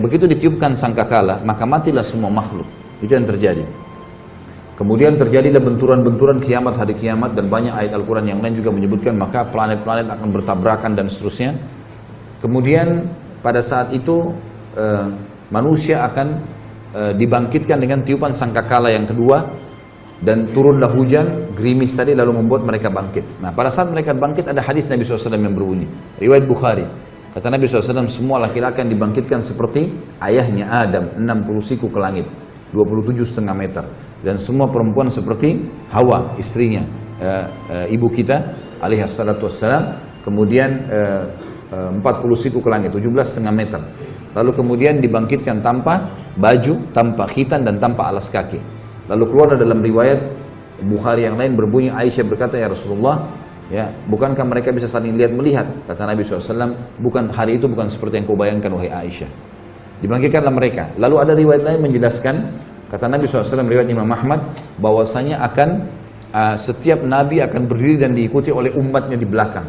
Begitu ditiupkan sangkakala, maka matilah semua makhluk. Itu yang terjadi. Kemudian terjadilah benturan-benturan kiamat, hari kiamat, dan banyak ayat Al-Quran yang lain juga menyebutkan maka planet-planet akan bertabrakan dan seterusnya. Kemudian pada saat itu manusia akan dibangkitkan dengan tiupan sangkakala yang kedua, dan turunlah hujan, gerimis tadi lalu membuat mereka bangkit. Nah, pada saat mereka bangkit ada hadis Nabi SAW yang berbunyi, riwayat Bukhari. Kata Nabi SAW, semua laki-laki akan dibangkitkan seperti ayahnya Adam, 60 siku ke langit, 27,5 meter. Dan semua perempuan seperti Hawa, istrinya, ibu kita, alaihissalatu wassalam. Kemudian 40 siku ke langit, 17,5 meter. Lalu kemudian dibangkitkan tanpa baju, tanpa khitan, dan tanpa alas kaki. Lalu keluar dalam riwayat Bukhari yang lain berbunyi, Aisyah berkata, ya Rasulullah, ya, bukankah mereka bisa saling lihat-melihat? Kata Nabi SAW, bukan, hari itu bukan seperti yang kau bayangkan wahai Aisyah. Dibangkitkanlah mereka. Lalu ada riwayat lain menjelaskan, kata Nabi SAW, riwayat Imam Ahmad, bahwasanya akan setiap Nabi akan berdiri dan diikuti oleh umatnya di belakang.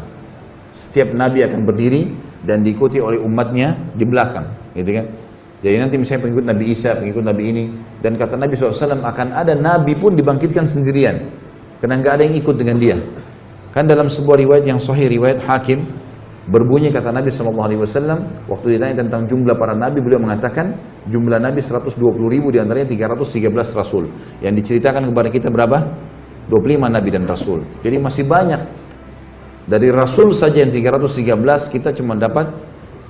Setiap Nabi akan berdiri dan diikuti oleh umatnya di belakang, gitu kan? Jadi nanti misalnya pengikut Nabi Isa, pengikut Nabi ini, dan kata Nabi SAW akan ada Nabi pun dibangkitkan sendirian, karena nggak ada yang ikut dengan dia. Kan dalam sebuah riwayat yang sahih, riwayat Hakim, berbunyi kata Nabi SAW, waktu ditanya tentang jumlah para Nabi, beliau mengatakan jumlah Nabi 120.000, diantaranya 313 Rasul. Yang diceritakan kepada kita berapa? 25 Nabi dan Rasul. Jadi masih banyak. Dari Rasul saja yang 313, kita cuma dapat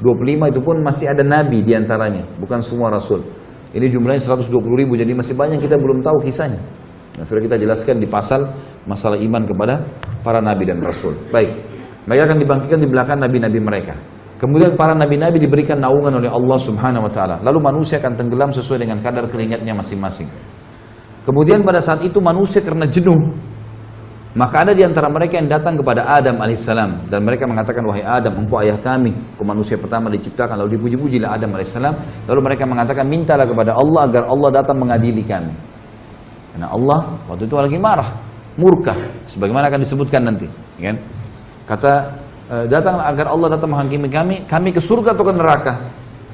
25, itu pun masih ada Nabi diantaranya, bukan semua Rasul. Ini jumlahnya 120.000, jadi masih banyak kita belum tahu kisahnya. Nah, sudah kita jelaskan di pasal masalah iman kepada para Nabi dan Rasul. Baik, mereka akan dibangkitkan di belakang Nabi-Nabi mereka. Kemudian para Nabi-Nabi diberikan naungan oleh Allah Subhanahu Wa Taala. Lalu manusia akan tenggelam sesuai dengan kadar keringatnya masing-masing. Kemudian pada saat itu manusia karena jenuh, maka ada di antara mereka yang datang kepada Adam alaihissalam, dan mereka mengatakan, wahai Adam, engkau ayah kami, engkau manusia pertama diciptakan. Lalu dipuji-pujilah Adam alaihissalam. Lalu mereka mengatakan, mintalah kepada Allah agar Allah datang mengadili kami. Karena Allah waktu itu lagi marah, murka, sebagaimana akan disebutkan nanti, kan? Kata, datanglah agar Allah datang menghakimi kami ke surga atau ke neraka.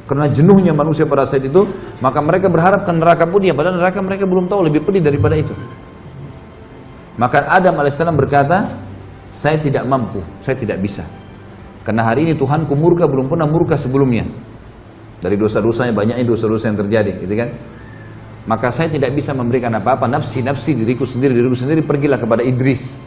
Karena jenuhnya manusia pada saat itu, maka mereka berharap ke neraka pun dia, padahal neraka mereka belum tahu, lebih pedih daripada itu. Maka Adam alaihissalam berkata, saya tidak mampu, saya tidak bisa. Karena hari ini Tuhanku murka, belum pernah murka sebelumnya. Dari dosa-dosanya, banyaknya dosa-dosa yang terjadi, gitu kan? Maka saya tidak bisa memberikan apa-apa, nafsi diriku sendiri, pergilah kepada Idris,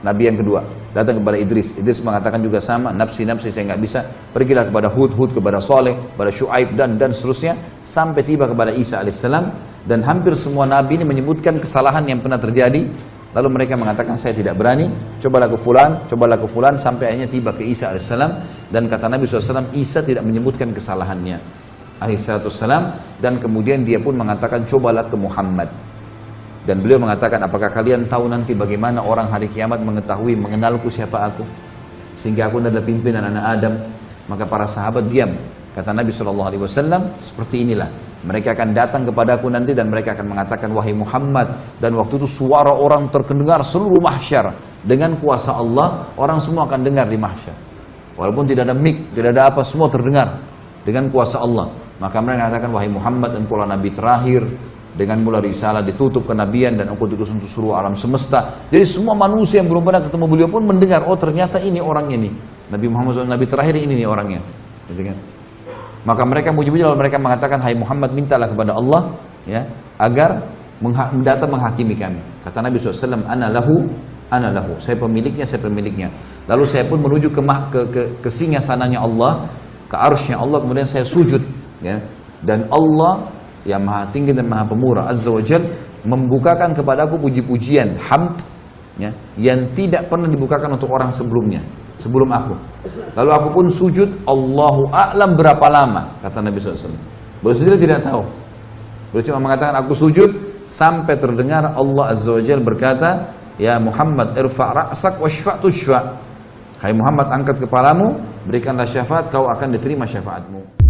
Nabi yang kedua. Datang kepada Idris mengatakan juga sama, nafsi saya nggak bisa. Pergilah kepada Hud, kepada Saleh, kepada Syuaib, dan seterusnya, sampai tiba kepada Isa alaihissalam. Dan hampir semua Nabi ini menyebutkan kesalahan yang pernah terjadi. Lalu mereka mengatakan, saya tidak berani, cobalah ke fulan, sampai akhirnya tiba ke Isa alaihissalam. Dan kata Nabi SAW, Isa tidak menyebutkan kesalahannya alaihissalam. Dan kemudian dia pun mengatakan, cobalah ke Muhammad. Dan beliau mengatakan, apakah kalian tahu nanti bagaimana orang hari kiamat mengetahui, mengenalku siapa aku, sehingga aku adalah pimpinan anak Adam. Maka para sahabat diam. Kata Nabi SAW, seperti inilah mereka akan datang kepadaku nanti, dan mereka akan mengatakan, wahai Muhammad. Dan waktu itu suara orang terdengar seluruh mahsyar. Dengan kuasa Allah, orang semua akan dengar di mahsyar. Walaupun tidak ada mic, tidak ada apa, semua terdengar dengan kuasa Allah. Maka mereka mengatakan, wahai Muhammad, engkau adalah Nabi terakhir, dengan mula risalah ditutup kenabian, dan engkau diutus untuk seluruh alam semesta. Jadi semua manusia yang belum pernah ketemu beliau pun mendengar, oh ternyata ini orang ini, Nabi Muhammad SAW, Nabi terakhir ini nih orangnya, gitu kan? Maka mereka muji-muji, lalu mereka mengatakan, hai Muhammad, mintalah kepada Allah, ya, agar datang menghakimi kami. Kata Nabi SAW, ana lahu, saya pemiliknya. Lalu saya pun menuju ke singgasananya Allah, ke arsy-Nya Allah, kemudian saya sujud, ya. Dan Allah yang maha tinggi dan maha pemurah, Azza wa Jal, membukakan kepadaku puji-pujian, hamd, ya, yang tidak pernah dibukakan untuk orang sebelum aku. Lalu aku pun sujud, Allahu a'lam berapa lama, kata Nabi SAW. Beliau sendiri tidak tahu. Beliau cuma mengatakan, aku sujud sampai terdengar Allah Azza wa Jal berkata, ya Muhammad, irfa' ra'sak washfa' tushfa'. Hai Muhammad, angkat kepalamu, berikanlah syafaat, kau akan diterima syafaatmu.